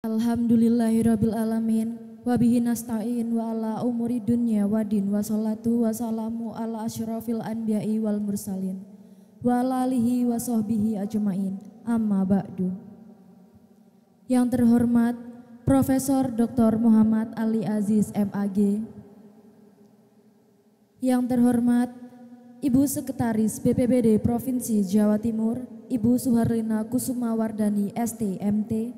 Alhamdulillahirabbil alamin wa bihi nasta'in wa ala umuri dunya waddin wa salatu wa salamu ala asyrafil anbiya'i wal mursalin wa ala alihi wa sahbihi ajmain amma ba'du. Yang terhormat Profesor Dr. Muhammad Ali Aziz MAG, yang terhormat Ibu Sekretaris BPBD Provinsi Jawa Timur Ibu Suharlina Kusuma Wardani ST.MT,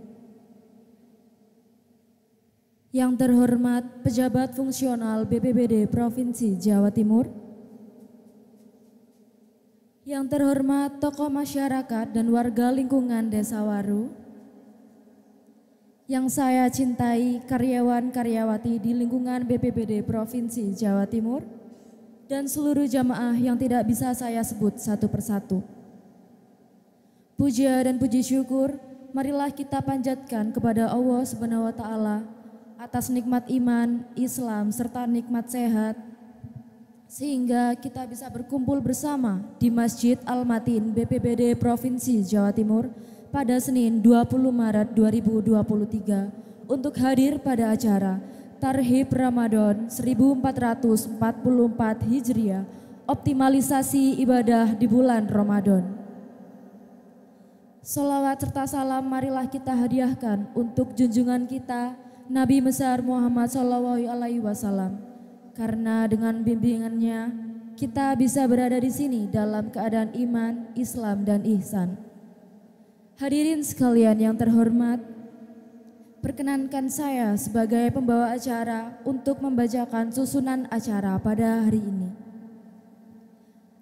yang terhormat pejabat fungsional BPBD Provinsi Jawa Timur, yang terhormat tokoh masyarakat dan warga lingkungan Desa Waru, yang saya cintai karyawan-karyawati di lingkungan BPBD Provinsi Jawa Timur, dan seluruh jamaah yang tidak bisa saya sebut satu persatu. Puja dan puji syukur marilah kita panjatkan kepada Allah Subhanahu wa Ta'ala atas nikmat iman, Islam, serta nikmat sehat, sehingga kita bisa berkumpul bersama di Masjid Al-Matin BPBD Provinsi Jawa Timur pada Senin 20 Maret 2023 untuk hadir pada acara Tarhib Ramadan 1444 Hijriah, optimalisasi ibadah di bulan Ramadan. Salawat serta salam marilah kita hadiahkan untuk junjungan kita Nabi besar Muhammad SAW, karena dengan bimbingannya kita bisa berada di sini dalam keadaan iman, Islam, dan ihsan. Hadirin sekalian yang terhormat, perkenankan saya sebagai pembawa acara untuk membacakan susunan acara pada hari ini.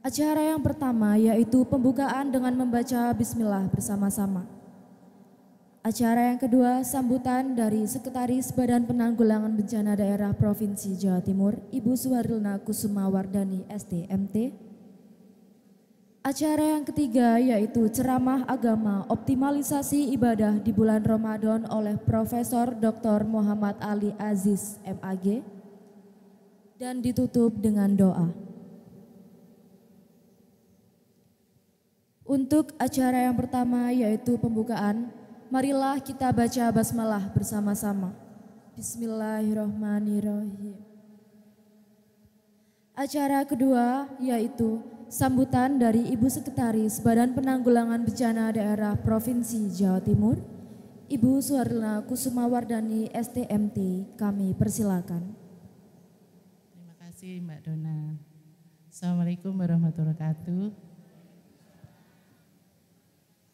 Acara yang pertama yaitu pembukaan dengan membaca Bismillah bersama-sama. Acara yang kedua, sambutan dari Sekretaris Badan Penanggulangan Bencana Daerah Provinsi Jawa Timur, Ibu Suharlina Kusuma Wardani ST.MT. Acara yang ketiga yaitu ceramah agama optimalisasi ibadah di bulan Ramadan oleh Profesor Dr. Muhammad Ali Aziz MAG, dan ditutup dengan doa. Untuk acara yang pertama yaitu pembukaan, marilah kita baca basmalah bersama-sama. Bismillahirrahmanirrahim. Acara kedua yaitu sambutan dari Ibu Sekretaris Badan Penanggulangan Bencana Daerah Provinsi Jawa Timur, Ibu Suharlina Kusuma Wardani ST.MT. Kami persilakan. Terima kasih Mbak Dona. Assalamualaikum warahmatullahi wabarakatuh.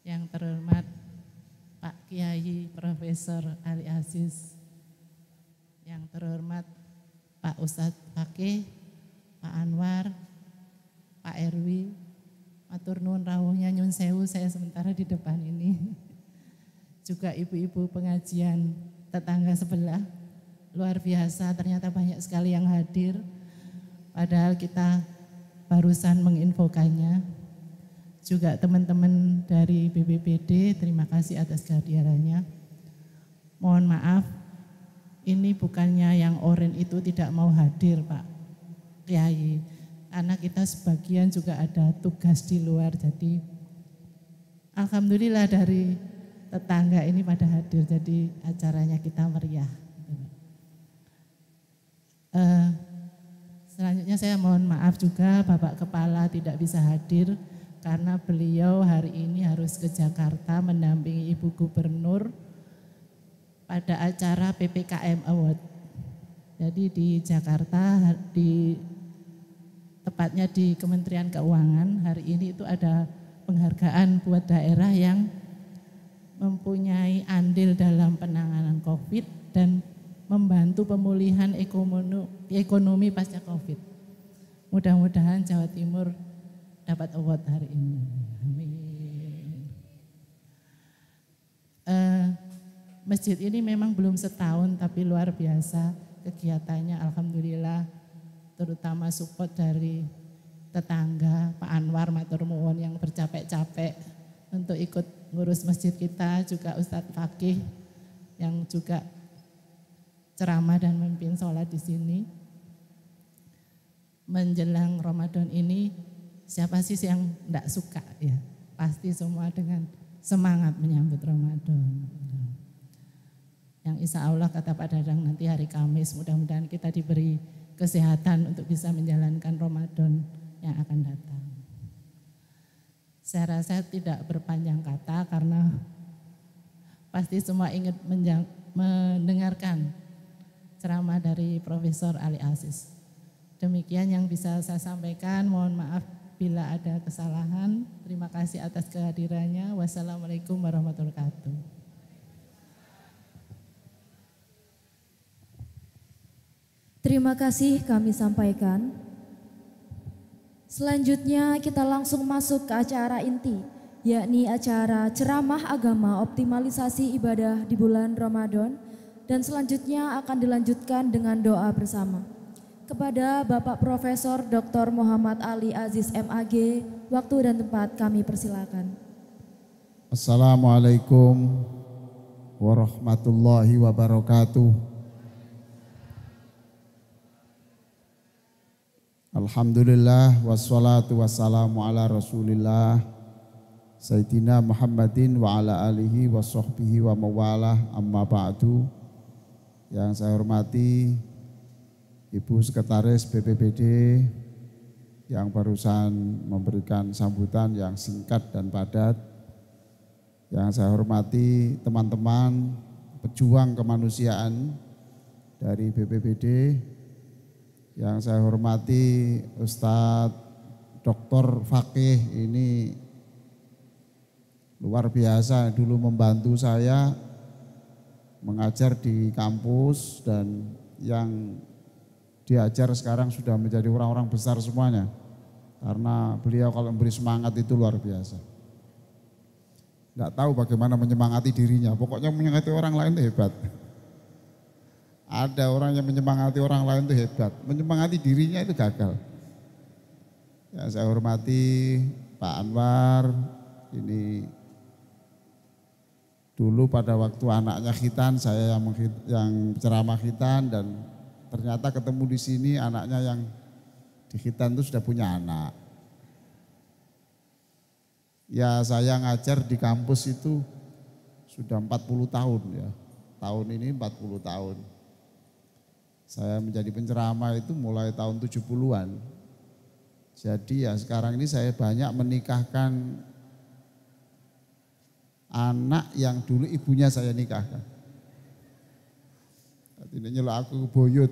Yang terhormat Pak Kiai Profesor Ali Aziz, yang terhormat Pak Ustadz Fakih, Pak Anwar, Pak Erwi, matur nuwun rawuhnya nyun sewu saya sementara di depan ini. Juga ibu-ibu pengajian tetangga sebelah, luar biasa ternyata banyak sekali yang hadir, padahal kita barusan menginfokannya. Juga teman-teman dari BPBD, terima kasih atas kehadirannya. Mohon maaf, ini bukannya yang oren itu tidak mau hadir Pak Kiai, karena kita sebagian juga ada tugas di luar, jadi alhamdulillah dari tetangga ini pada hadir, jadi acaranya kita meriah. Selanjutnya saya mohon maaf juga Bapak Kepala tidak bisa hadir, karena beliau hari ini harus ke Jakarta mendampingi Ibu Gubernur pada acara PPKM Award. Jadi di Jakarta, tepatnya di Kementerian Keuangan, hari ini itu ada penghargaan buat daerah yang mempunyai andil dalam penanganan COVID dan membantu pemulihan ekonomi pasca COVID. Mudah-mudahan Jawa Timur dapat award hari ini. Amin. Masjid ini memang belum setahun tapi luar biasa kegiatannya, alhamdulillah, terutama support dari tetangga Pak Anwar matur nuwun yang bercapek-capek untuk ikut ngurus masjid kita, juga Ustadz Fakih yang juga ceramah dan memimpin sholat di sini. Menjelang Ramadan ini siapa sih yang enggak suka ya? Pasti semua dengan semangat menyambut Ramadan. yang insya Allah kata Pak Dadang nanti hari Kamis mudah-mudahan kita diberi kesehatan untuk bisa menjalankan Ramadan yang akan datang. Saya rasa tidak berpanjang kata karena pasti semua ingin mendengarkan ceramah dari Profesor Ali Aziz. Demikian yang bisa saya sampaikan, mohon maaf bila ada kesalahan. Terima kasih atas kehadirannya. Wassalamualaikum warahmatullahi wabarakatuh. Terima kasih kami sampaikan. Selanjutnya kita langsung masuk ke acara inti, yakni acara ceramah agama optimalisasi ibadah di bulan Ramadan, dan selanjutnya akan dilanjutkan dengan doa bersama. Kepada Bapak Profesor Dr. Muhammad Ali Aziz MAG, waktu dan tempat kami persilakan. Assalamualaikum warahmatullahi wabarakatuh. Alhamdulillah wassalatu wassalamu ala rasulillah Sayyidina Muhammadin wa ala alihi wa sahbihi wa mawalah, amma ba'du. Yang saya hormati Ibu Sekretaris BPBD yang barusan memberikan sambutan yang singkat dan padat. Yang saya hormati teman-teman pejuang kemanusiaan dari BPBD. Yang saya hormati Ustadz Dr. Fakih, ini luar biasa, dulu membantu saya mengajar di kampus dan yang diajar sekarang sudah menjadi orang-orang besar semuanya. Karena beliau kalau memberi semangat itu luar biasa. Enggak tahu bagaimana menyemangati dirinya, pokoknya menyemangati orang lain itu hebat. Ada orang yang menyemangati orang lain itu hebat, menyemangati dirinya itu gagal. Ya, saya hormati Pak Anwar, ini dulu pada waktu anaknya khitan, saya yang ceramah khitan, dan ternyata ketemu di sini anaknya yang di khitan itu sudah punya anak. Ya, saya ngajar di kampus itu sudah 40 tahun ya, tahun ini 40 tahun. Saya menjadi penceramah itu mulai tahun 70-an. Jadi ya sekarang ini saya banyak menikahkan anak yang dulu ibunya saya nikahkan. Ini nyelok aku boyot.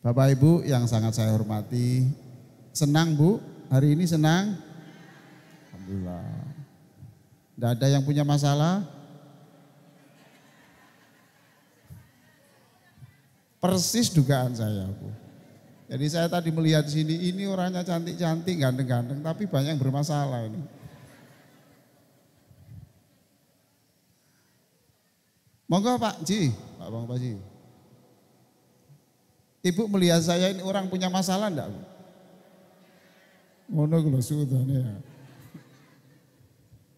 Bapak Ibu yang sangat saya hormati, senang Bu, hari ini senang? Alhamdulillah. Tidak ada yang punya masalah? Persis dugaan saya, Bu. Jadi saya tadi melihat di sini, ini orangnya cantik-cantik, ganteng-ganteng, tapi banyak yang bermasalah ini. Monggo Pak Ji, Pak Bang Pak Ji. Ibu melihat saya ini orang punya masalah enggak, Bu? Ngono kula sudane ya.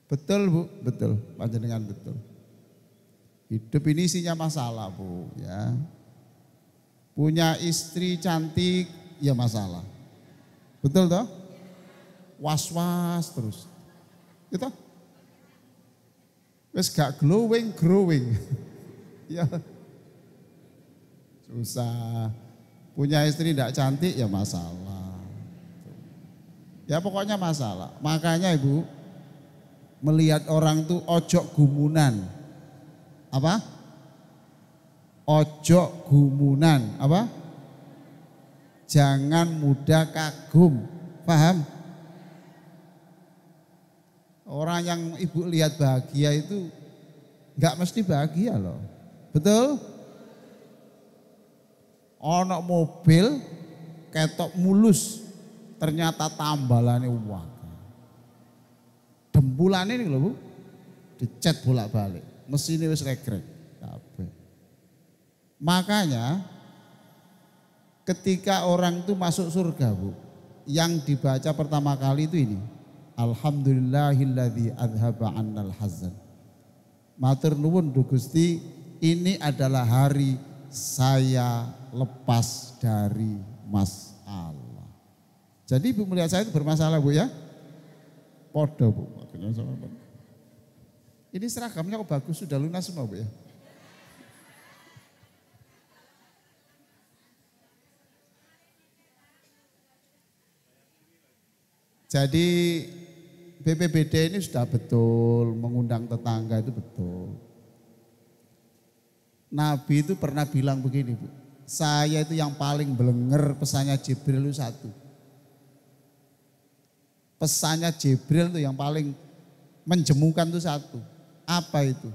Betul, Bu, betul. Panjenengan betul. Hidup ini isinya masalah, Bu, ya. Punya istri cantik, ya masalah. Betul toh? Was-was terus. Gitu? Wes gak glowing. Ya. Susah. Punya istri tidak cantik, ya masalah. Ya pokoknya masalah. Makanya Ibu, melihat orang tuh ojok gumunan. Apa? Ojo gumunan, apa? Jangan mudah kagum, paham? Orang yang Ibu lihat bahagia itu enggak mesti bahagia loh, betul? Ono mobil ketok mulus, ternyata tambalannya uang. Dembulannya ini loh Bu, dicet bolak-balik, mesinnya wis regrek. Makanya ketika orang itu masuk surga Bu, yang dibaca pertama kali itu ini, Alhamdulillahilladzi adhaba annal hazan. Matur nuwun Du Gusti, ini adalah hari saya lepas dari masalah. Jadi Ibu melihat saya itu bermasalah Bu ya? Podo Bu. Ini seragamnya kok bagus, sudah lunas semua Bu ya. Jadi BPBD ini sudah betul, mengundang tetangga itu betul. Nabi itu pernah bilang begini Bu, saya itu yang paling belenger pesannya Jibril itu satu. Pesannya Jibril itu yang paling menjemukan itu satu. Apa itu?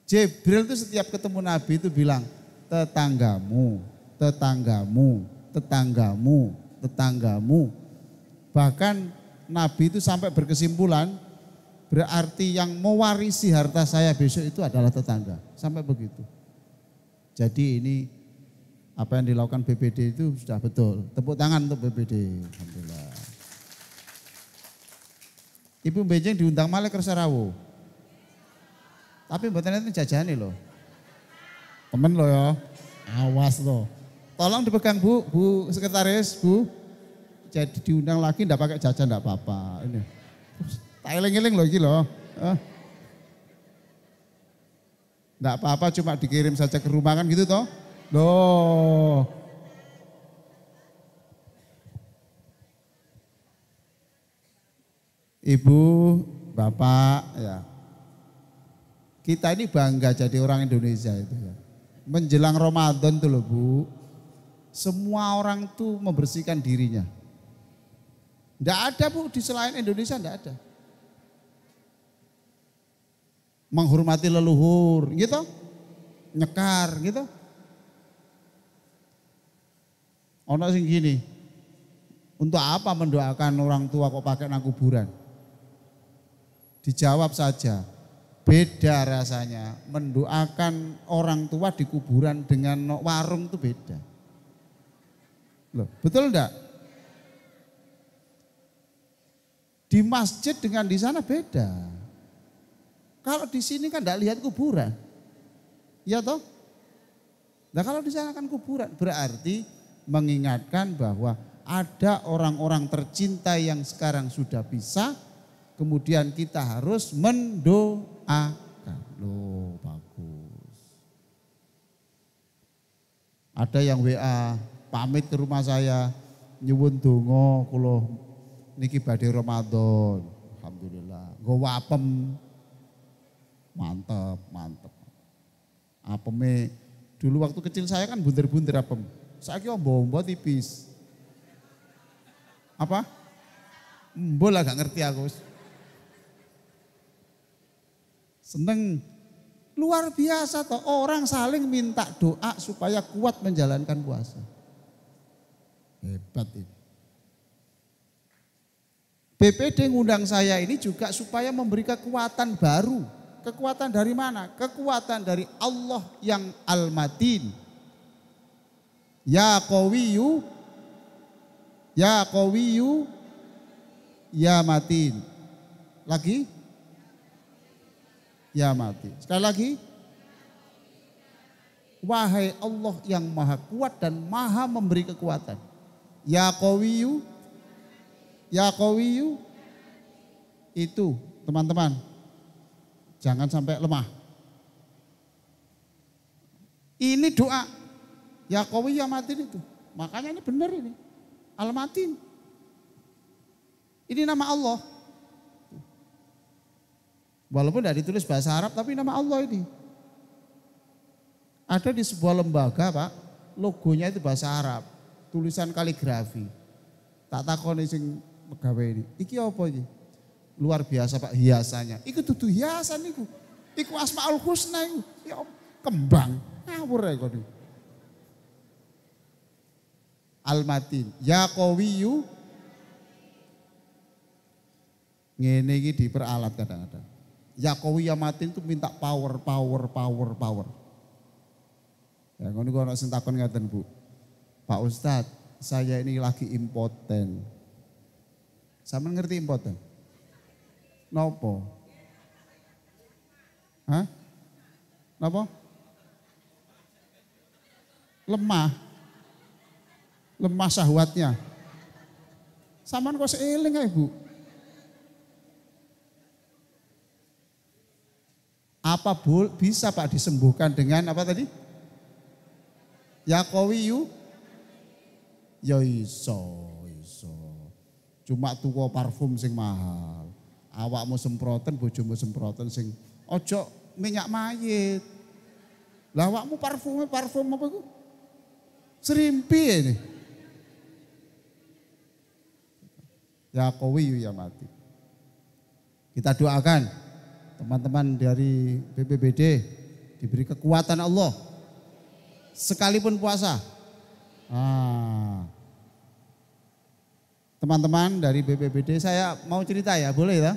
Jibril itu setiap ketemu Nabi itu bilang, tetanggamu, tetanggamu, tetanggamu, tetanggamu. Bahkan Nabi itu sampai berkesimpulan, berarti yang mewarisi harta saya besok itu adalah tetangga. Sampai begitu. Jadi ini apa yang dilakukan BPD itu sudah betul. Tepuk tangan untuk BPD. Alhamdulillah. Ibu Benjeng diundang malih ke Sarawu. Tapi mboten enten jajane loh. Temen loh ya. Awas loh. Tolong dipegang Bu, Bu Sekretaris, Bu. Jadi diundang lagi enggak pakai jajan enggak apa-apa. Ini. Tak eling-eling loh iki loh. Enggak apa-apa, cuma dikirim saja ke rumah kan gitu toh. Loh. Ibu, Bapak ya. Kita ini bangga jadi orang Indonesia itu ya. Menjelang Ramadan tuh loh Bu. Semua orang tuh membersihkan dirinya. Enggak ada Bu di selain Indonesia, enggak ada. Menghormati leluhur gitu. Nyekar gitu. Ono sing gini. Untuk apa mendoakan orang tua kok pakai nang kuburan? Dijawab saja. Beda rasanya mendoakan orang tua di kuburan dengan warung itu beda. Loh, betul enggak? Di masjid dengan di sana beda. Kalau di sini kan enggak lihat kuburan. Iya toh? Nah kalau di sana kan kuburan, berarti mengingatkan bahwa ada orang-orang tercinta yang sekarang sudah bisa, kemudian kita harus mendoakan. Loh, bagus. Ada yang WA pamit ke rumah saya, nyuwun donga kula niki badhe Ramadan. Alhamdulillah. Nggo apem. Mantep, mantep. Apeme dulu waktu kecil saya kan bunder-bunder apem. Saiki ombo-ombo tipis. Apa? Mbol lah gak ngerti aku. Seneng. Luar biasa toh, orang saling minta doa supaya kuat menjalankan puasa. Hebat ini. BPD ngundang saya ini juga supaya memberi kekuatan baru. Kekuatan dari mana? Kekuatan dari Allah yang Al-Matin. Ya Qawiyu, ya Qawiyu, ya Matin. Lagi? Ya Matin. Sekali lagi. Wahai Allah yang maha kuat dan maha memberi kekuatan. Ya Qawiyu, ya Qawiyu. Itu teman-teman. Jangan sampai lemah. Ini doa. Ya Qawi ya Matin itu. Makanya ini benar ini. Al-Matin. Ini nama Allah. Walaupun tidak ditulis bahasa Arab tapi nama Allah ini. Ada di sebuah lembaga Pak. Logonya itu bahasa Arab. Tulisan kaligrafi. Tak takoni sing pegawai ini. Iki apa ini? Luar biasa Pak hiasannya. Iku dudu hiasan iku. Iku Asmaul Husna iku. Ya kembang. Ngawur ya kok. Al-Matin. Ya Qawiyu. Ngene iki diperalat kadang-kadang. Ya Qawi ya Matin itu minta power. Ya ngono kok ana sing takon ngaten Bu. Pak Ustadz, saya ini lagi impoten. Sampeyan ngerti impoten? Nopo? Hah? Nopo? Lemah. Lemah syahwatnya. Sampeyan kok seeling ae, Bu. Apa bisa Pak disembuhkan dengan apa tadi? Ya qawiyu. Ya iso. Cuma tuku parfum sing mahal. Awakmu semproten, bojomu semproten sing ojo minyak mayit. Lah awakmu parfum apa iku? Serimpi ini. Ya qawiyu ya mati. Kita doakan teman-teman dari BPBD diberi kekuatan Allah sekalipun puasa. Teman-teman dari BPBD, saya mau cerita ya, boleh ya?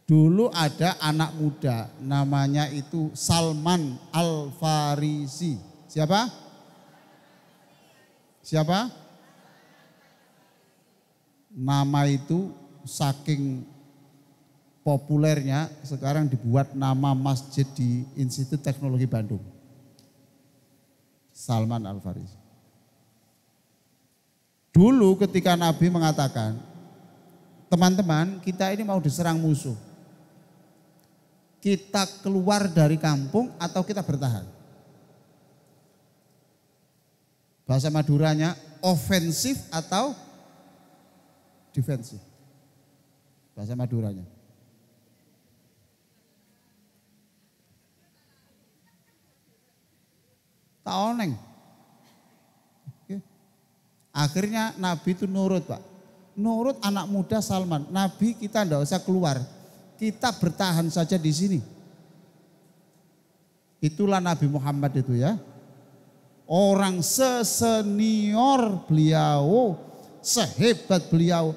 Dulu ada anak muda namanya itu Salman Al-Farisi. Siapa? Nama itu saking populernya sekarang dibuat nama masjid di Institut Teknologi Bandung. Salman Al-Farisi. Dulu ketika Nabi mengatakan, teman-teman kita ini mau diserang musuh. Kita keluar dari kampung atau kita bertahan? Bahasa Maduranya ofensif atau defensif. Bahasa Maduranya. Tak oneng. Akhirnya Nabi itu nurut Pak. Nurut anak muda Salman. Nabi kita enggak usah keluar. Kita bertahan saja di sini. Itulah Nabi Muhammad itu ya. Orang sesenior beliau, sehebat beliau.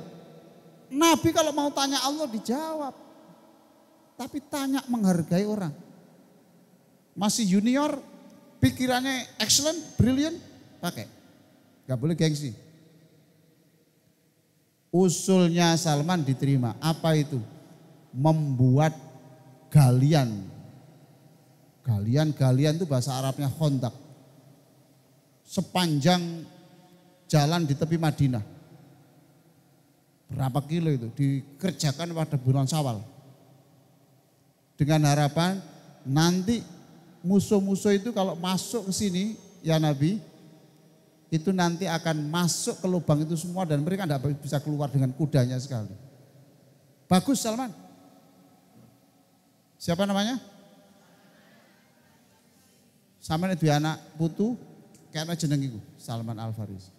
Nabi kalau mau tanya Allah dijawab. Tapi tanya menghargai orang. Masih junior, pikirannya excellent, brilliant, pakai. Gak boleh gengsi. Usulnya Salman diterima. Apa itu? Membuat galian. Galian itu bahasa Arabnya khondak. Sepanjang jalan di tepi Madinah. Berapa kilo itu? Dikerjakan pada bulan Syawal. Dengan harapan nanti musuh-musuh itu kalau masuk ke sini ya Nabi, itu nanti akan masuk ke lubang itu semua dan mereka tidak bisa keluar dengan kudanya sekali. Bagus Salman. Siapa namanya? Salman itu anak putu karena jeneng iku Salman Al-Farisi.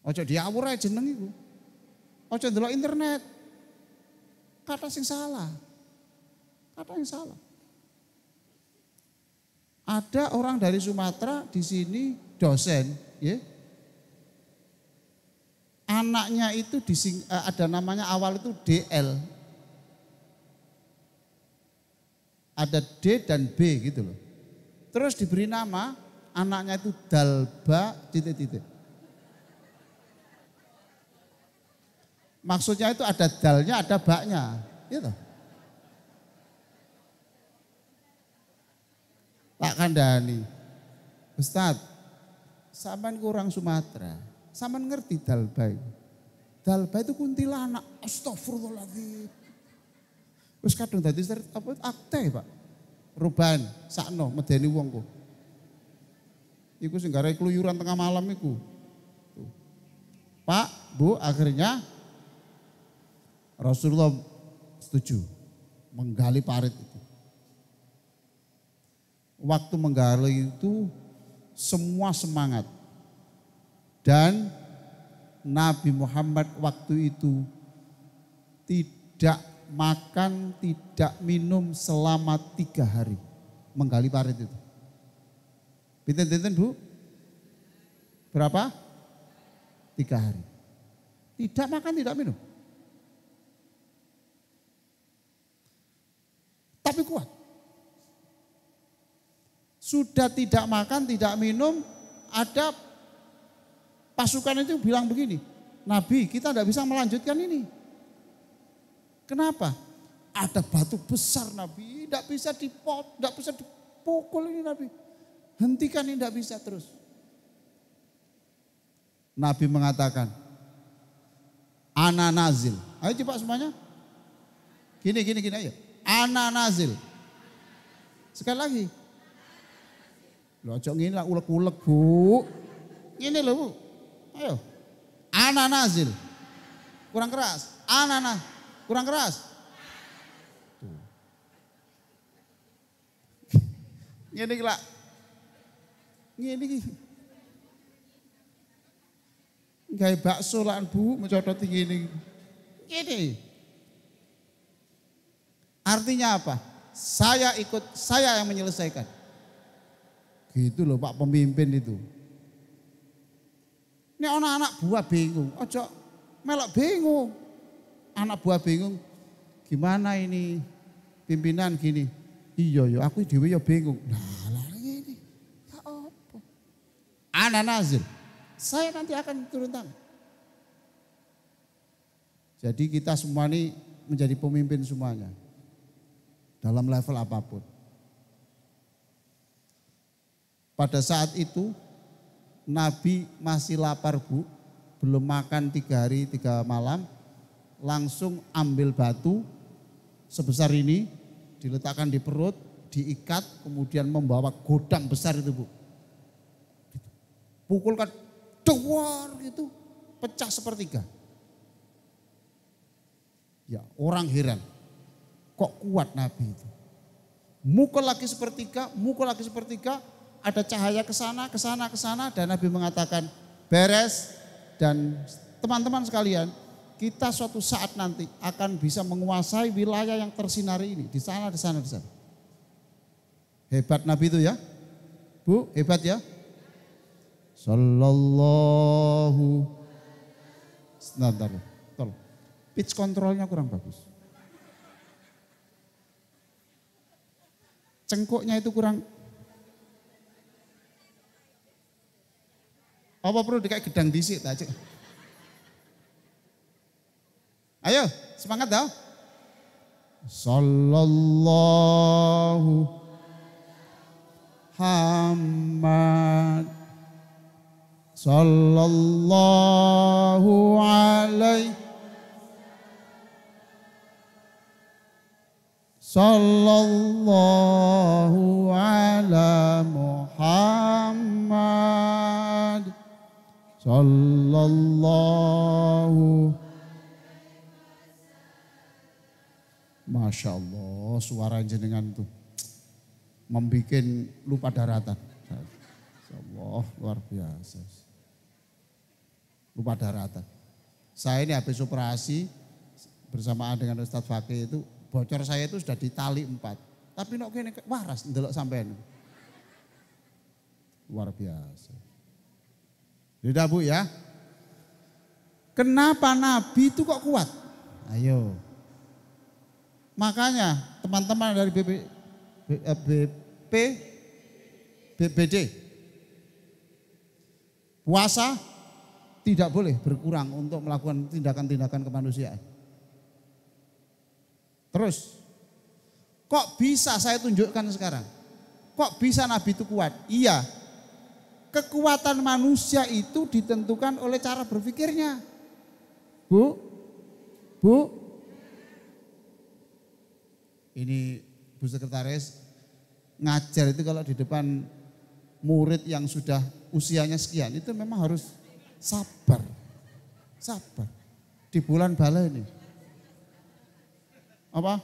Ojo diawur ae jeneng iku. Ojo ndelok internet. Kata sing salah. Kata yang salah. Ada orang dari Sumatera di sini dosen, ya. Anaknya itu ada namanya awal itu DL. Ada D dan B gitu loh. Terus diberi nama anaknya itu Dalba titik-titik. Maksudnya itu ada dalnya, ada baknya, gitu. Tak kandani, Ustadz, sampean kurang Sumatera, sampean ngerti Dalba itu. Dalba itu kuntilanak, astagfirullahaladzim. Terus kadang tadi apa akte Pak, ruban, sakno, medeni wongku. Iku sing garai keluyuran tengah malam iku. Pak, Bu, akhirnya Rasulullah setuju menggali parit itu. Waktu menggali itu semua semangat. Dan Nabi Muhammad waktu itu tidak makan, tidak minum selama 3 hari. Menggali parit itu. Pinten-pinten Bu? Berapa? 3 hari. Tidak makan, tidak minum. Tapi kuat. Sudah tidak makan, tidak minum, ada pasukan itu bilang begini, Nabi kita tidak bisa melanjutkan ini. Kenapa? Ada batu besar Nabi, tidak bisa tidak bisa dipukul ini Nabi. Hentikan ini tidak bisa terus. Nabi mengatakan, ana nazil. Ayo coba semuanya. Gini ayo. Ana nazil. Sekali lagi. Loh aja ngene lah ulek-ulek Bu. Ngene lho Bu. Ayo. Ana nazil. Kurang keras. Ana kurang keras. Tuh. Ngene iki lah. Ngene iki. Gawe bakso lan Bu mencototi ngene. Ngene. Artinya apa? Saya yang menyelesaikan. Gitu loh Pak pemimpin itu. Ini anak buah bingung, ojo melok bingung. Anak buah bingung, gimana ini pimpinan gini. Iya aku dhewe ya bingung. Lah ini, ya apa? Ana nazil, saya nanti akan turun tangan. Jadi kita semua ini menjadi pemimpin semuanya. Dalam level apapun. Pada saat itu Nabi masih lapar Bu, belum makan 3 hari 3 malam, langsung ambil batu sebesar ini, diletakkan di perut, diikat, kemudian membawa godang besar itu Bu. Pukulkan, duar gitu, pecah sepertiga. Ya orang heran. Kok kuat Nabi itu? Mukul lagi sepertiga, ada cahaya ke sana, dan Nabi mengatakan beres. Dan teman-teman sekalian, kita suatu saat nanti akan bisa menguasai wilayah yang tersinari ini. Di sana. Hebat Nabi itu ya. Bu, hebat ya. Sallallahu. Sebentar, tolong. Pitch controlnya kurang bagus. Cengkoknya itu kurang. Apa perlu dikayak gedang disik aja. Ayo, semangat dah. Sallallahu Muhammad sallallahu alaihi sallallahu ala Muhammad sallallahu. Masya Allah suara jenengan tuh membuat lupa daratan. Allah luar biasa. Lupa daratan. Saya ini habis operasi bersamaan dengan Ustadz Fakih itu, bocor saya itu sudah ditali 4. Tapi nok kene waras ndelok sampean. Luar biasa. Tidak Bu ya. Kenapa Nabi itu kok kuat? Ayo. Makanya teman-teman dari BPD puasa tidak boleh berkurang untuk melakukan tindakan-tindakan kemanusiaan. Terus, kok bisa saya tunjukkan sekarang? Kok bisa Nabi itu kuat? Iya, kekuatan manusia itu ditentukan oleh cara berpikirnya. Bu, ini Bu Sekretaris ngajar itu kalau di depan murid yang sudah usianya sekian itu memang harus sabar. Di bulan bala ini. Apa?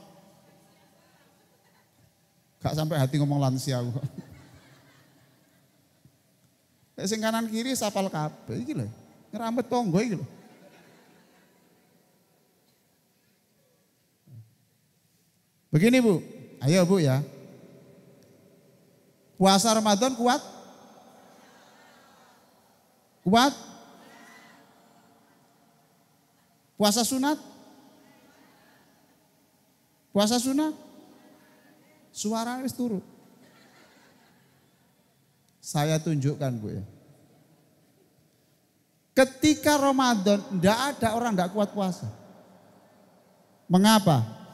Gak sampai hati ngomong lansia aku. Sing kanan kiri sapal kabeh iki lho. Ngerambet tonggo iki lho. Begini Bu, ayo Bu ya. Puasa Ramadan kuat? Kuat? Puasa sunat? Puasa sunat? Suara wis turun. Saya tunjukkan Bu ya. Ketika Ramadan enggak ada orang enggak kuat puasa. Mengapa?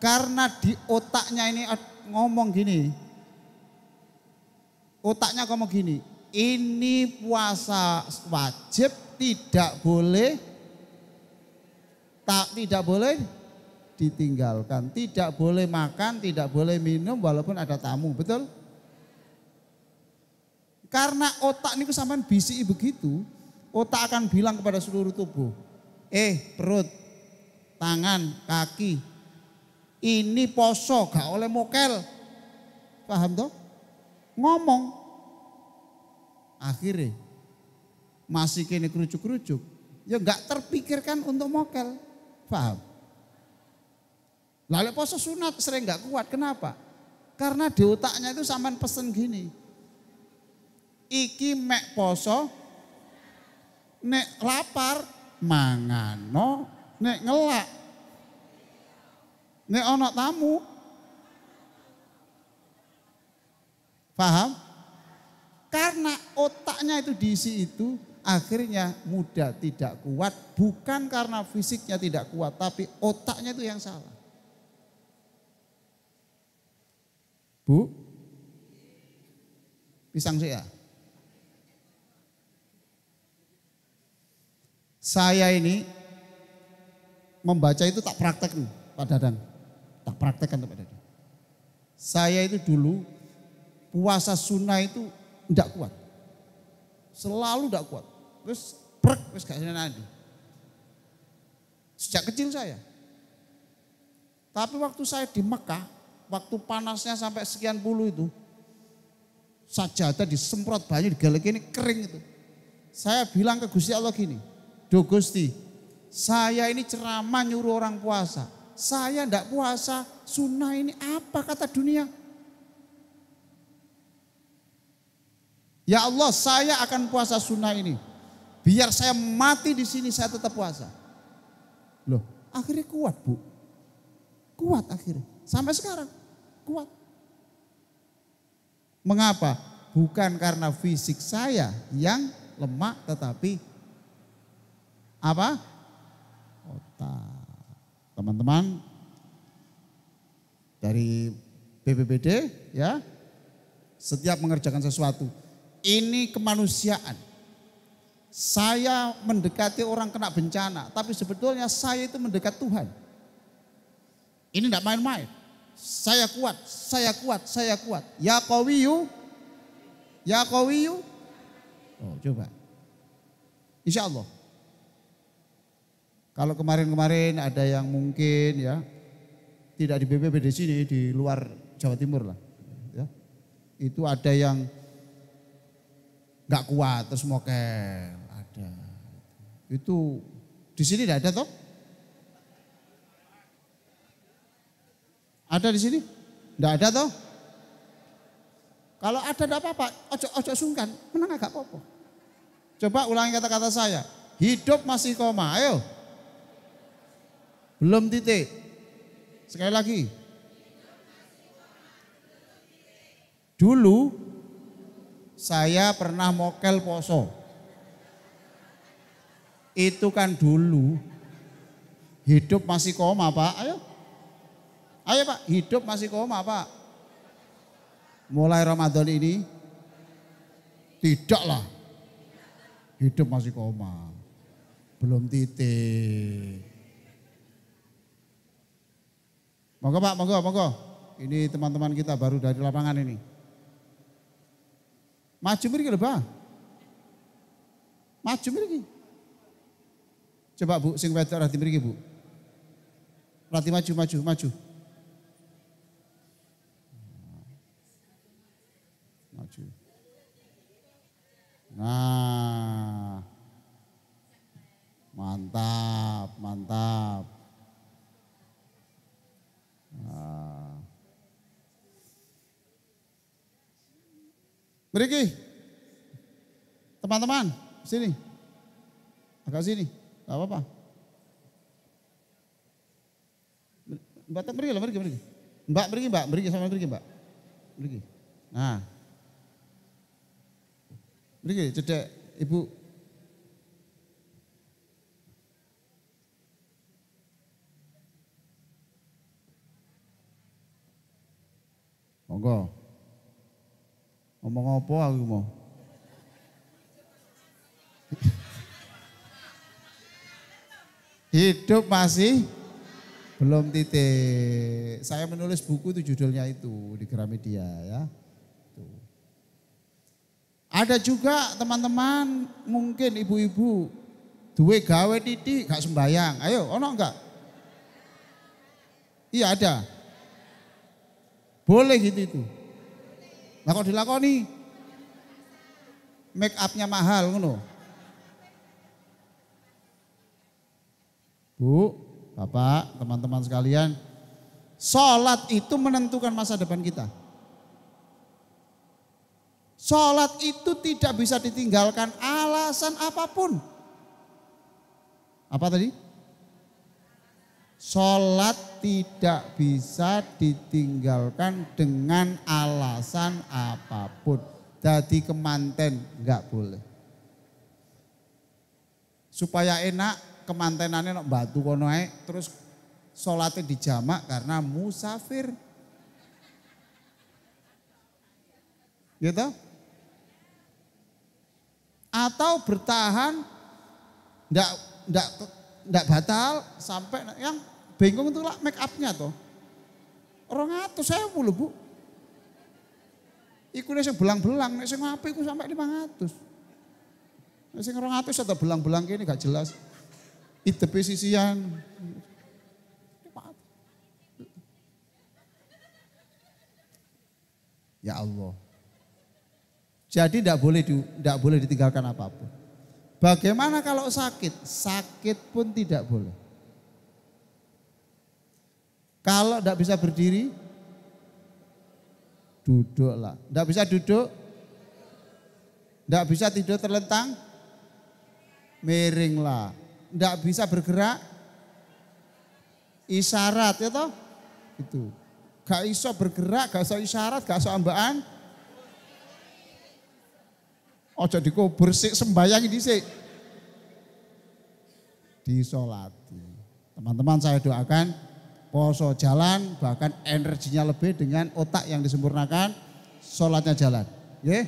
Karena di otaknya ini ngomong gini. Otaknya ngomong gini. Ini puasa wajib, tidak boleh ditinggalkan. Tidak boleh makan, tidak boleh minum walaupun ada tamu, betul? Karena otak ini sampean bisi begitu, otak akan bilang kepada seluruh tubuh, perut, tangan, kaki, ini poso, gak oleh mokel. Paham toh? Ngomong. Akhirnya masih kini kerucuk-kerucuk, ya gak terpikirkan untuk mokel. Paham? Lalu poso sunat sering gak kuat, kenapa? Karena di otaknya itu sampean pesen gini, iki mek poso, nek lapar mangano, nek ngelak, nek ono tamu. Paham? Karena otaknya itu diisi itu, akhirnya mudah tidak kuat, bukan karena fisiknya tidak kuat, tapi otaknya itu yang salah. Bu, pisang sih ya. Saya ini membaca itu tak praktek Pak Dadang, tak praktekkan Pak Dadang. Saya itu dulu puasa sunnah itu tidak kuat, selalu tidak kuat. Terus terus gak nanti. Sejak kecil saya. Tapi waktu saya di Mekah, waktu panasnya sampai sekian puluh itu, sajadah disemprot banyu, digalek ini kering itu. Saya bilang ke Gusti Allah gini, "Duh Gusti, saya ini ceramah nyuruh orang puasa. Saya tidak puasa, sunnah ini apa kata dunia? Ya Allah, saya akan puasa sunnah ini. Biar saya mati di sini saya tetap puasa." Loh, akhirnya kuat Bu. Kuat akhirnya. Sampai sekarang kuat. Mengapa? Bukan karena fisik saya yang lemah, tetapi apa? Otak. Teman-teman dari BPBD ya, setiap mengerjakan sesuatu, ini kemanusiaan. Saya mendekati orang kena bencana, tapi sebetulnya saya itu mendekat Tuhan. Ini tidak main-main. Saya kuat, saya kuat, saya kuat. Ya Qawiyu, ya Qawiyu. Oh, coba. Insya Allah. Kalau kemarin-kemarin ada yang mungkin ya tidak di BPBD sini, di luar Jawa Timur lah. Ya. Itu ada yang nggak kuat terus mokel, ada. Itu di sini tidak ada toh? Ada di sini? Tidak ada toh? Kalau ada tidak apa-apa, ojo sungkan, menang agak apa-apa. Coba ulangi kata-kata saya, hidup masih koma, ayo. Belum titik. Sekali lagi. Dulu saya pernah mokel poso. Itu kan dulu. Hidup masih koma Pak, ayo. Ayo Pak, hidup masih koma Pak. Mulai Ramadan ini, tidaklah. Hidup masih koma. Belum titik. Monggo Pak, monggo. Ini teman-teman kita baru dari lapangan ini. Maju mriki lho, Pak. Maju mriki. Coba Bu, sing wedok rati mriki, Bu. Rati maju. Maju. Nah. Mantap. Nah. Mriki. Teman-teman, sini. Agak sini. Enggak apa-apa. Mbak mriki. Mbak, mriki sama mriki, Mbak. Mriki. Nah. Mriki cedek Ibu. Monggo. Ngomong apa aku mau? Hidup masih Belum titik. Saya menulis buku itu judulnya itu di Gramedia ya. Tuh. Ada juga teman-teman mungkin ibu-ibu duwe gawe titik gak sembayang. Ayo, ono enggak? Iya ada. Boleh gitu itu. Nah kok dilakoni? Make upnya mahal ngono. Bu, Bapak, teman-teman sekalian, sholat itu menentukan masa depan kita. Sholat itu tidak bisa ditinggalkan alasan apapun. Apa tadi? Sholat tidak bisa ditinggalkan dengan alasan apapun. Jadi kemanten enggak boleh. Supaya enak kemantenannya nok batu kono ae terus sholatnya dijamak karena musafir. Gitu? Atau bertahan enggak batal sampai yang bingung itu lah make upnya toh. 200.000 lho Bu. Iku nek sing belang-belang, nek sing apik iku sampai 500. Nek sing 200 atau belang-belang kene gak jelas. Idepe sisian. Ya Allah. Jadi tidak boleh ditinggalkan apapun. Bagaimana kalau sakit? Sakit pun tidak boleh. Kalau tidak bisa berdiri, duduklah. Tidak bisa duduk, tidak bisa tidur terlentang, miringlah. Tidak bisa bergerak, isyarat ya toh? Itu. Gak iso bergerak, gak iso isyarat, gak iso ambaan. Ojo dikubur sik sembayangi dhisik. Disolati. Teman-teman saya doakan poso jalan bahkan energinya lebih dengan otak yang disempurnakan, sholatnya jalan. Ya.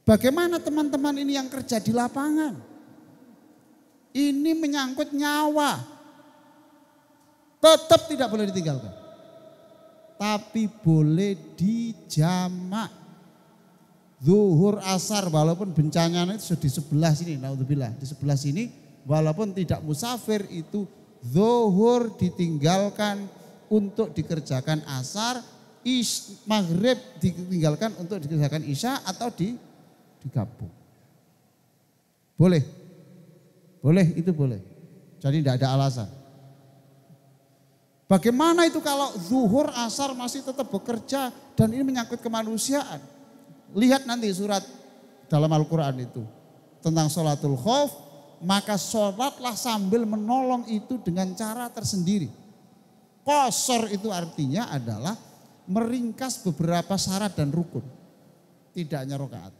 Bagaimana teman-teman ini yang kerja di lapangan? Ini menyangkut nyawa. Tetap tidak boleh ditinggalkan. Tapi boleh dijamak. Zuhur asar walaupun bencana itu di sebelah sini, naudzubillah, di sebelah sini walaupun tidak musafir itu zuhur ditinggalkan untuk dikerjakan asar, maghrib ditinggalkan untuk dikerjakan isya atau digabung. Boleh, boleh itu boleh. Jadi tidak ada alasan. Bagaimana itu kalau zuhur asar masih tetap bekerja dan ini menyangkut kemanusiaan? Lihat nanti surat dalam Al-Quran itu tentang sholatul khauf, maka sholatlah sambil menolong itu dengan cara tersendiri. Qasar itu artinya adalah meringkas beberapa syarat dan rukun, tidak hanya rakaat.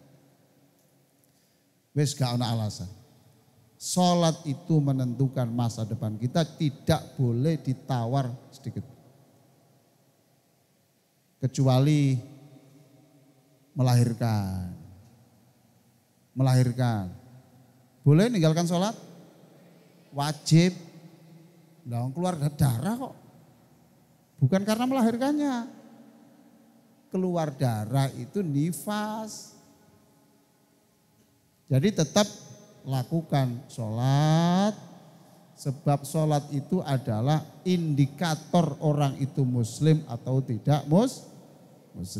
Wes gak ada alasan. Sholat itu menentukan masa depan kita, tidak boleh ditawar sedikit. Kecuali melahirkan. Boleh meninggalkan sholat? Wajib. Nah, keluar darah kok. Bukan karena melahirkannya. Keluar darah itu nifas. Jadi tetap lakukan sholat. Sebab sholat itu adalah indikator orang itu muslim atau tidak muslim.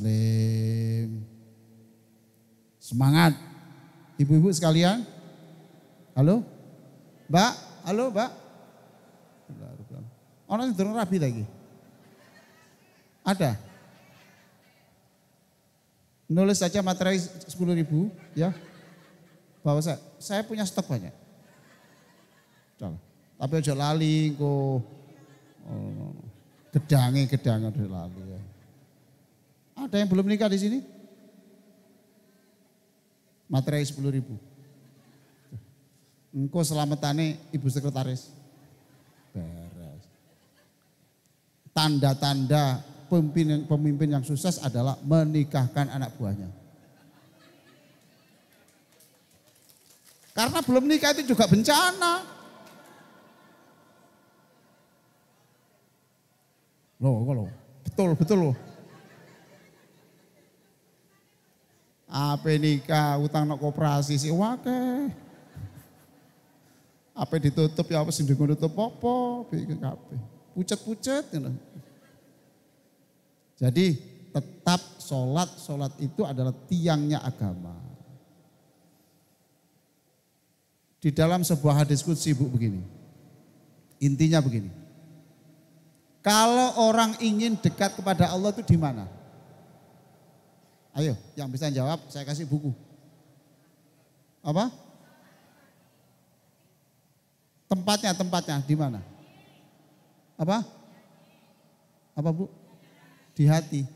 Semangat. Ibu-ibu sekalian. Halo? Mbak? Halo Mbak? Orang yang durung rabi lagi. Ada? Nulis saja materai 10.000 ya. Bahwa saya punya stok banyak. Tapi aja lali kok. Gedange udah lali ya. Ada yang belum nikah di sini? Materai 10.000. Engko selamatane ibu sekretaris. Beres. Tanda-tanda pemimpin yang sukses adalah menikahkan anak buahnya. Karena belum nikah itu juga bencana. Loh, betul loh. Apa nikah, utang nak koperasi sih wakeh. Apa ditutup ya apa sing ditutup apa, BKKP. Pucet-pucet gitu. Jadi tetap sholat itu adalah tiangnya agama. Di dalam sebuah hadis qudsi Bu begini. Intinya begini. Kalau orang ingin dekat kepada Allah itu di mana? Ayo, yang bisa jawab saya kasih buku. Apa? Tempatnya di mana? Apa? Apa Bu? Di hati.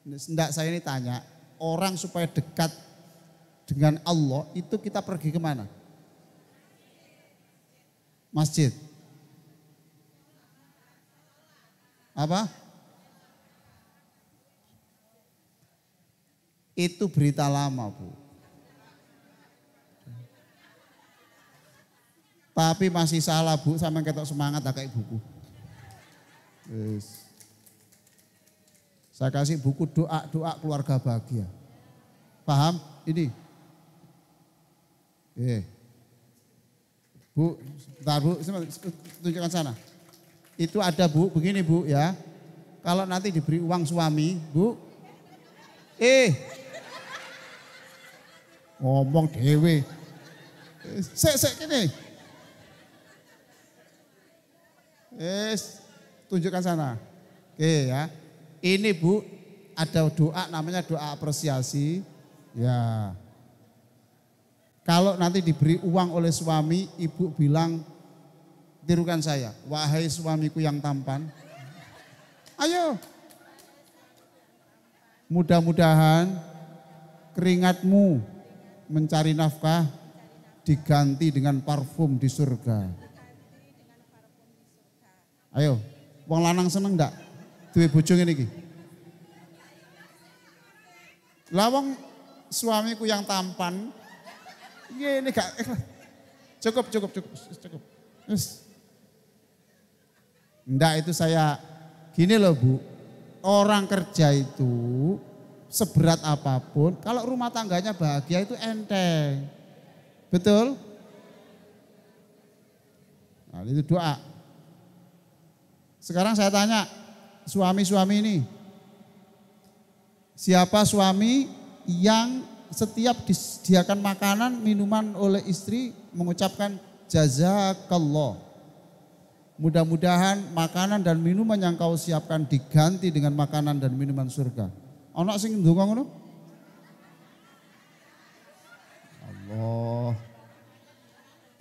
Enggak, saya ini tanya, orang supaya dekat dengan Allah itu kita pergi kemana? Masjid. Apa? Itu berita lama Bu. Tapi masih salah Bu, sama ketok semangat tak kayak buku. Yes. Saya kasih buku doa keluarga bahagia. Paham? Ini. Bu, bentar Bu, tunjukkan sana. Itu ada Bu, begini Bu ya. Kalau nanti diberi uang suami, Bu. Ngomong dewe. Sek gini. Tunjukkan sana. Oke ya. Ini Bu, ada doa namanya doa apresiasi. Ya. Kalau nanti diberi uang oleh suami, ibu bilang, tirukan saya, wahai suamiku yang tampan. Ayo. Mudah-mudahan keringatmu mencari nafkah diganti dengan parfum di surga. Ayo, wong lanang seneng ndak? Duwe bojo ngene iki. Lah wong suamiku yang tampan, ini gak cukup. Ndak, itu saya gini loh Bu. Orang kerja itu seberat apapun, kalau rumah tangganya bahagia itu enteng. Betul? Nah, itu doa. Sekarang saya tanya, suami-suami ini, siapa suami yang setiap disediakan makanan, minuman oleh istri mengucapkan jazakallah. Mudah-mudahan makanan dan minuman yang kau siapkan diganti dengan makanan dan minuman surga. Ana sing ndonga ngono? Allah.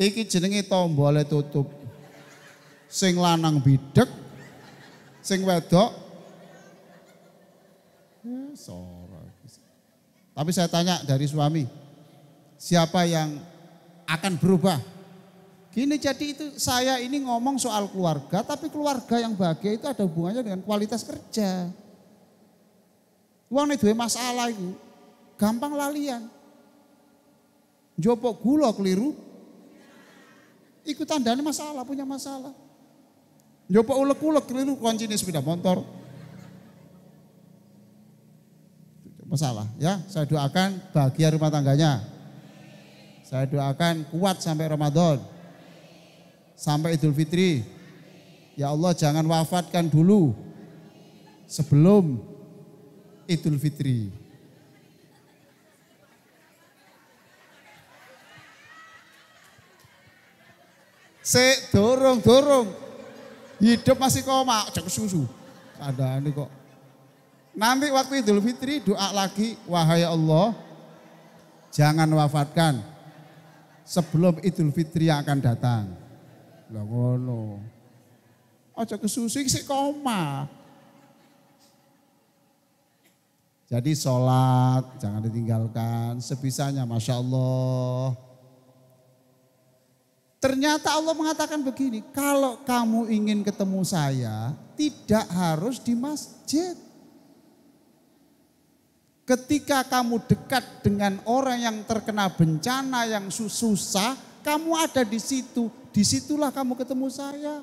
Iki jenenge tombole tutup. Sing lanang bidek, sing wedok Tapi saya tanya dari suami, siapa yang akan berubah? Gini, jadi itu saya ini ngomong soal keluarga, tapi keluarga yang bahagia itu ada hubungannya dengan kualitas kerja. Uang ini duwe masalah itu, gampang lalian. Jopok gula keliru, ikut tandanya masalah, punya masalah. Jopok ulek-ulek keliru, kunci ini sepeda motor. Masalah ya, saya doakan bahagia rumah tangganya. Saya doakan kuat sampai Ramadan. Sampai Idul Fitri. Ya Allah, jangan wafatkan dulu sebelum Idul Fitri. Dorong. Hidup masih koma, cek susu. Ada ini kok. Nanti waktu Idul Fitri doa lagi, wahai Allah, jangan wafatkan sebelum Idul Fitri yang akan datang. Lah ngono. Aja kesusu sik koma. Jadi sholat jangan ditinggalkan sebisanya, Masya Allah. Ternyata Allah mengatakan begini, kalau kamu ingin ketemu saya, tidak harus di masjid. Ketika kamu dekat dengan orang yang terkena bencana, yang susah, kamu ada di situ. Disitulah kamu ketemu saya.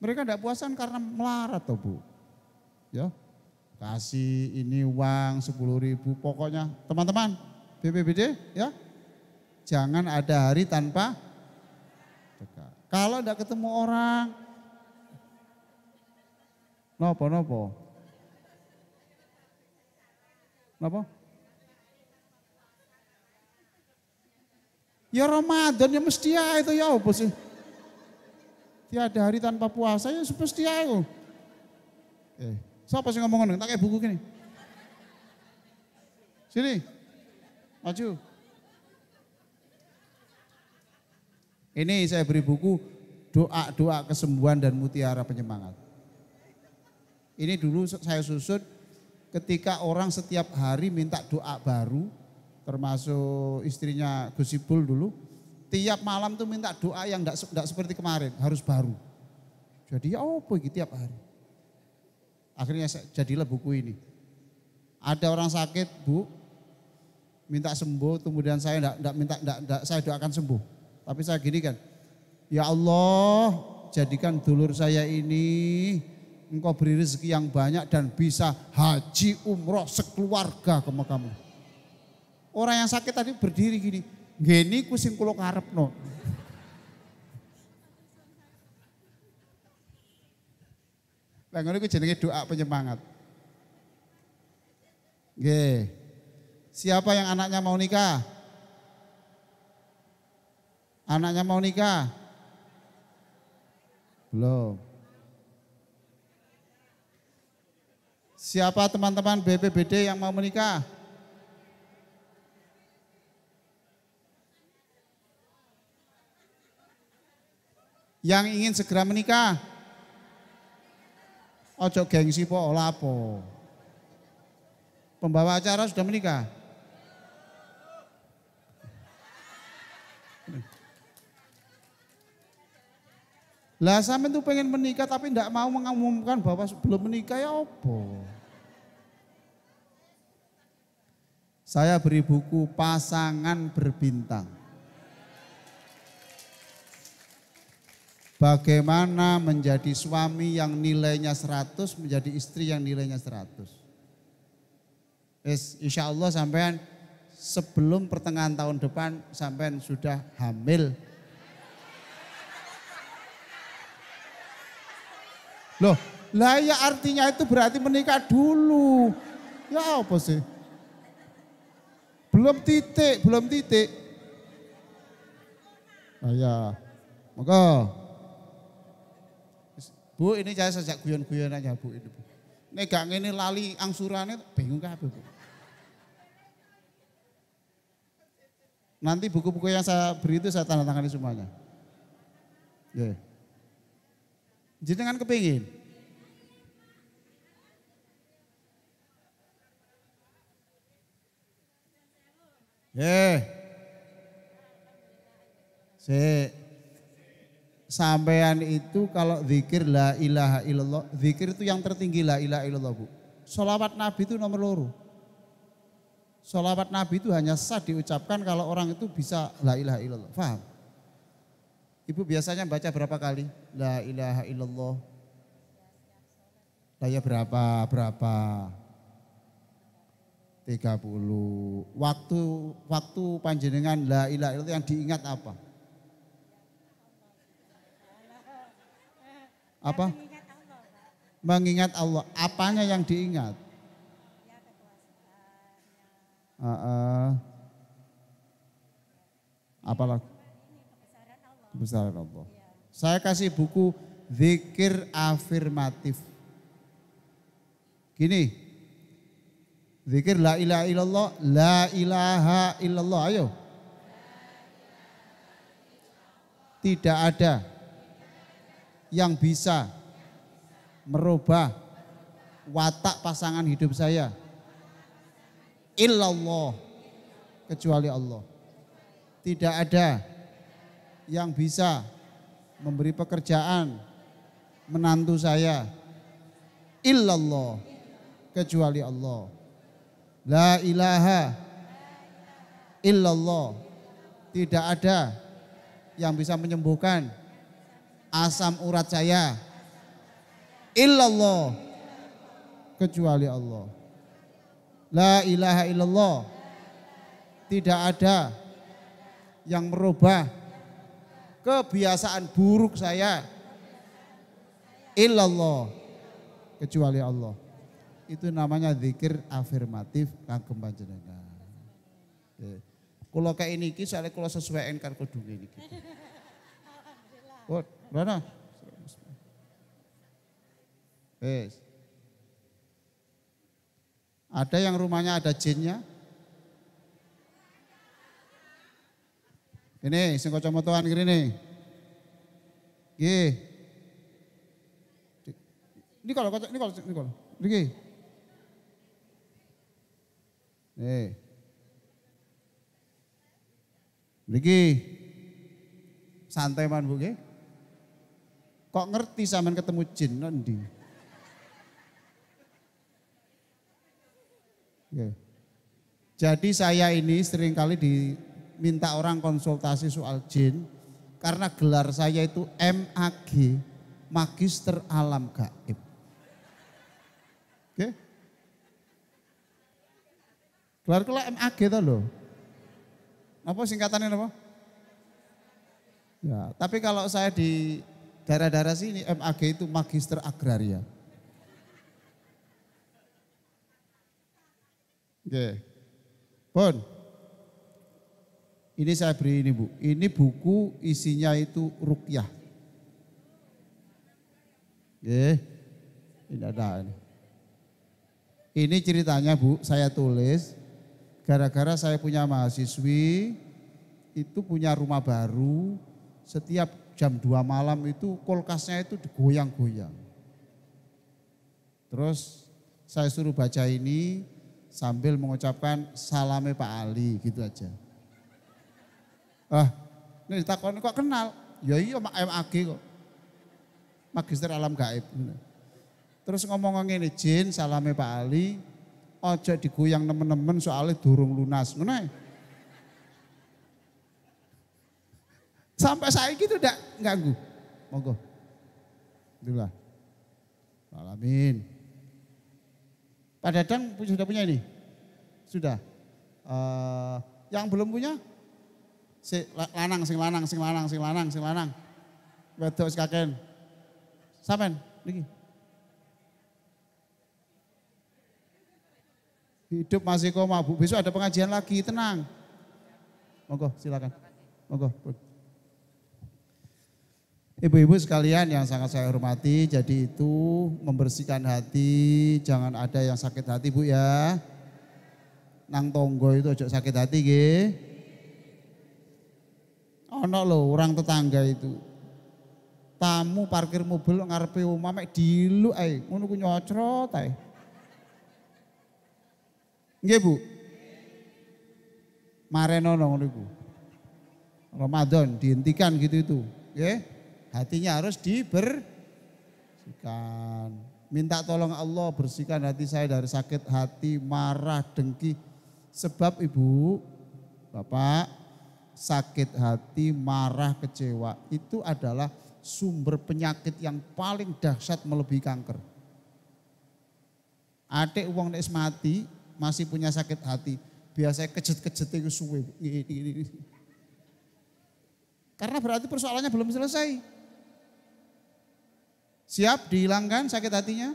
Mereka tidak puasa karena melarat toh Bu. Ya, kasih ini uang 10.000 pokoknya teman-teman BPBD ya. Jangan ada hari tanpa sedekah. Kalau tidak ketemu orang, nopo. Ya Ramadan ya mesti ya itu ya apa sih? Tiada hari tanpa puasa ya mesti ya itu. Siapa sih ngomong ngono? Tak kayak buku gini. Sini, maju. Ini saya beri buku doa kesembuhan dan mutiara penyemangat. Ini dulu saya susun ketika orang setiap hari minta doa baru, termasuk istrinya Gus Ipul dulu, tiap malam tuh minta doa yang enggak seperti kemarin, harus baru. Jadi ya apa gitu tiap hari. Akhirnya jadilah buku ini. Ada orang sakit, Bu, minta sembuh, kemudian saya enggak saya doakan sembuh. Tapi saya gini kan, ya Allah jadikan dulur saya ini Engkau beri rezeki yang banyak dan bisa haji umroh sekeluarga ke Mekahmu. Orang yang sakit tadi berdiri gini, gini ku sing kula karepno. Lah ngono iku jenenge doa penyemangat. Nggih. Siapa yang anaknya mau nikah? Anaknya mau nikah? Belum. Siapa teman-teman BPBD yang mau menikah? Yang ingin segera menikah? Ojo gengsi po olapo. Pembawa acara sudah menikah? Lah sampean tuh pengen menikah tapi enggak mau mengumumkan bahwa belum menikah ya opo? Saya beri buku Pasangan Berbintang. Bagaimana menjadi suami yang nilainya 100 menjadi istri yang nilainya 100. Insya Allah sampean sebelum pertengahan tahun depan sampean sudah hamil. Loh, lah ya artinya itu berarti menikah dulu. Ya apa sih? Belum titik. Nah ya, maka Bu ini saya sejak guyon-guyon aja Bu ini Bu. Nek gak ngene lali angsurannya bingung kabeh Bu. Nanti buku-buku yang saya beri itu saya tanda tangani semuanya. Ya. Jenengan kepingin? Sampean itu kalau zikir la ilaha illallah, zikir itu yang tertinggi la ilaha illallah Bu. Sholawat Nabi itu nomor 2. Sholawat Nabi itu hanya sah diucapkan kalau orang itu bisa la ilaha illallah. Faham? Ibu biasanya baca berapa kali? La ilaha illallah. Lah ya berapa? 30. Waktu panjenengan la ilaha illallah yang diingat apa? Apa? Mengingat Allah. Apanya yang diingat? Apalah? Kebesaran Allah. Saya kasih buku zikir afirmatif. Gini, zikir la ilaha illallah, la ilaha illallah, ayo. Tidak ada yang bisa merubah watak pasangan hidup saya. Illallah, kecuali Allah. Tidak ada yang bisa memberi pekerjaan menantu saya. Illallah, kecuali Allah. La ilaha illallah. Tidak ada yang bisa menyembuhkan asam urat saya. illallah, kecuali Allah. La ilaha illallah, tidak ada yang merubah kebiasaan buruk saya, illallah, kecuali Allah. Itu namanya zikir afirmatif kagem panjenengan. Kula kayak ini soalnya kula sesuaikan karo kudunge niki. Oh, mana? Ada yang rumahnya ada jinnya? Ini sing kacamataan kene nih. Nggih. Ini kalau. Niki. Niki. Santai man Bu nggih. Kok ngerti sampean ketemu jin nanti? Jadi saya ini seringkali diminta orang konsultasi soal jin karena gelar saya itu MAG, Magister Alam Gaib. Oke? Gelar kula MAG itu loh. Apa singkatannya apa? Ya, tapi kalau saya di daerah-daerah sini MAG itu Magister Agraria. Oke. Pun. Ini saya beri ini Bu. Ini buku isinya itu ruqyah. Oke. Ini ada ini. Ini ceritanya Bu, saya tulis gara-gara saya punya mahasiswi itu punya rumah baru, setiap jam 2 malam itu kulkasnya itu digoyang-goyang. Terus saya suruh baca ini sambil mengucapkan salame Pak Ali gitu aja. Ini ditakoni kok kenal? Ya iya MAG kok. Magister Alam Gaib. Terus ngomong ngene, jin salame Pak Ali, ojo digoyang nemen-nemen soalnya durung lunas. Ngono. Sampai saya gitu ndak ganggu. Monggo. Alhamdulillah. Alamin. Pak Dadang sudah punya ini? Sudah. Yang belum punya? Sing lanang. Wedok sekaken. Sampean niki. Hidup masih koma Bu. Besok ada pengajian lagi, tenang. Monggo silakan. Monggo. Ibu-ibu sekalian yang sangat saya hormati, jadi itu membersihkan hati, jangan ada yang sakit hati Bu ya. Nang tonggo itu ojo sakit hati nggih. Ono lho orang tetangga itu. Tamu parkir mobil ngarepe omah mek diluk ae, ngono ku nyocrot ae. Nggih Bu. Marenono ngono iku. Ramadan dihentikan gitu itu, nggih. Hatinya harus dibersihkan. Minta tolong Allah bersihkan hati saya dari sakit hati, marah, dengki. Sebab Ibu, Bapak, sakit hati, marah, kecewa itu adalah sumber penyakit yang paling dahsyat melebihi kanker. Adik wong nek mati masih punya sakit hati, biasanya kejet-kejet itu suwe. Karena berarti persoalannya belum selesai. Siap dihilangkan sakit hatinya?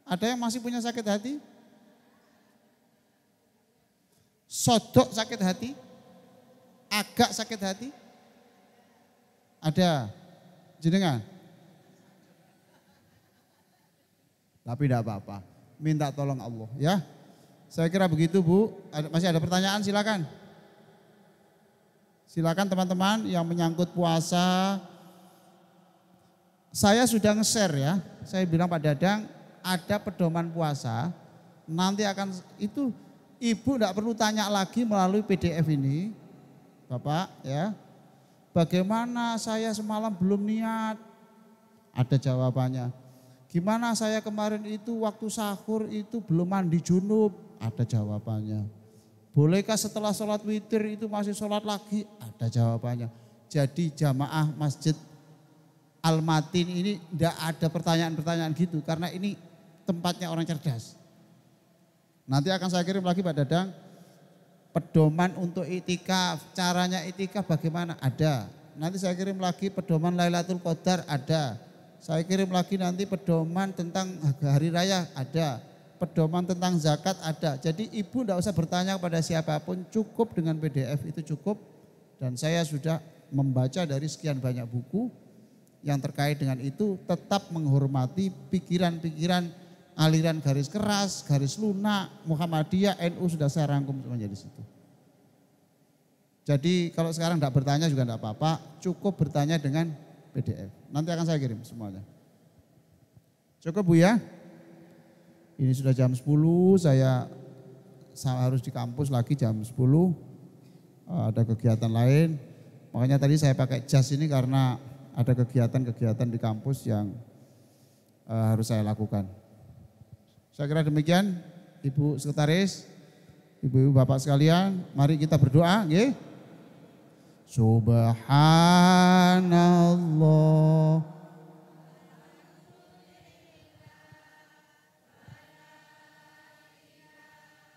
Ada yang masih punya sakit hati? Sodok sakit hati? Agak sakit hati? Ada? Jenengan? Tapi tidak apa-apa. Minta tolong Allah ya. Saya kira begitu Bu. Masih ada pertanyaan silakan. Silakan teman-teman yang menyangkut puasa. Saya sudah nge-share ya, saya bilang Pak Dadang ada pedoman puasa, nanti akan itu Ibu tidak perlu tanya lagi melalui PDF ini, Bapak ya. Bagaimana saya semalam belum niat? Ada jawabannya. Gimana saya kemarin itu waktu sahur itu belum mandi junub? Ada jawabannya. Bolehkah setelah sholat witir itu masih sholat lagi? Ada jawabannya. Jadi jamaah masjid Al-Matin ini tidak ada pertanyaan-pertanyaan gitu karena ini tempatnya orang cerdas. Nanti akan saya kirim lagi Pak Dadang pedoman untuk itikaf, caranya itikaf bagaimana ada. Nanti saya kirim lagi pedoman Lailatul Qadar ada. Saya kirim lagi nanti pedoman tentang hari raya ada. Pedoman tentang zakat ada. Jadi ibu tidak usah bertanya kepada siapapun, cukup dengan PDF itu cukup. Dan saya sudah membaca dari sekian banyak buku yang terkait dengan itu, tetap menghormati pikiran-pikiran aliran garis keras, garis lunak, Muhammadiyah, NU sudah saya rangkum semuanya di situ. Jadi kalau sekarang tidak bertanya juga tidak apa-apa, cukup bertanya dengan PDF. Nanti akan saya kirim semuanya. Cukup Bu ya? Ini sudah jam 10, saya harus di kampus lagi jam 10, ada kegiatan lain. Makanya tadi saya pakai jas ini karena ada kegiatan-kegiatan di kampus yang harus saya lakukan. Saya kira demikian, Ibu Sekretaris, Ibu-ibu Bapak sekalian, mari kita berdoa, nggih. Subhanallah.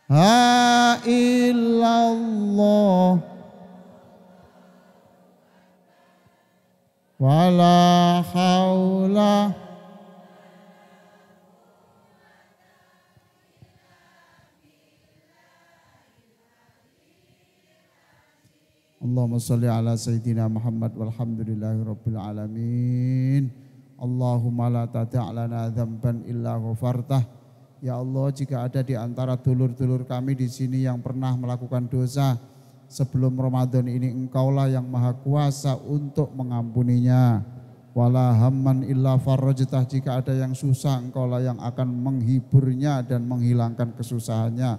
Ha illallah. Wala haula Allahumma salli ala Sayyidina Muhammad walhamdulillahi rabbil alamin. Allahumma la tata'lana dzamban illa ghafartah. Ya Allah, jika ada di antara dulur-dulur kami di sini yang pernah melakukan dosa sebelum Ramadan ini, Engkaulah yang maha kuasa untuk mengampuninya. Wala hamman illa farajtah, jika ada yang susah Engkaulah yang akan menghiburnya dan menghilangkan kesusahannya.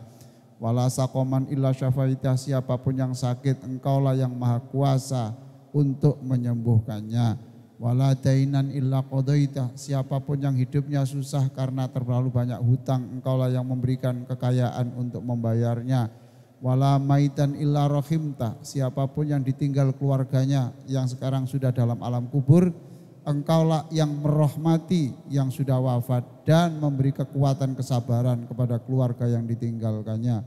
Wala saqaman illa syafaitah, siapapun yang sakit Engkaulah yang maha kuasa untuk menyembuhkannya. Wala dainan illa qadaitah, siapapun yang hidupnya susah karena terlalu banyak hutang Engkaulah yang memberikan kekayaan untuk membayarnya. Wala maitan illa rahimtah, siapapun yang ditinggal keluarganya yang sekarang sudah dalam alam kubur, Engkaulah yang merahmati yang sudah wafat dan memberi kekuatan kesabaran kepada keluarga yang ditinggalkannya.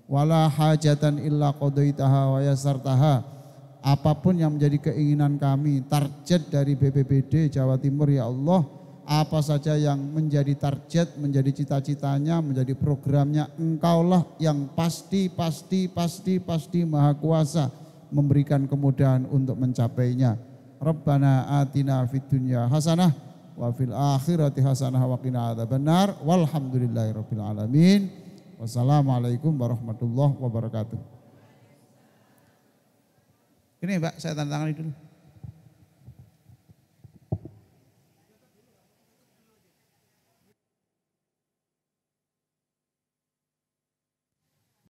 Wala hajatan illa qadaitaha wa yasartaha, apapun yang menjadi keinginan kami, target dari BPBD Jawa Timur ya Allah, apa saja yang menjadi target, menjadi cita-citanya, menjadi programnya, Engkaulah yang pasti maha kuasa memberikan kemudahan untuk mencapainya. Rabbana atina fid dunya hasanah wa fil akhirati hasanah wa qina adzabannar walhamdulillahirabbil alamin. Wassalamualaikum warahmatullahi wabarakatuh. Ini Mbak, saya tanda tangan dulu.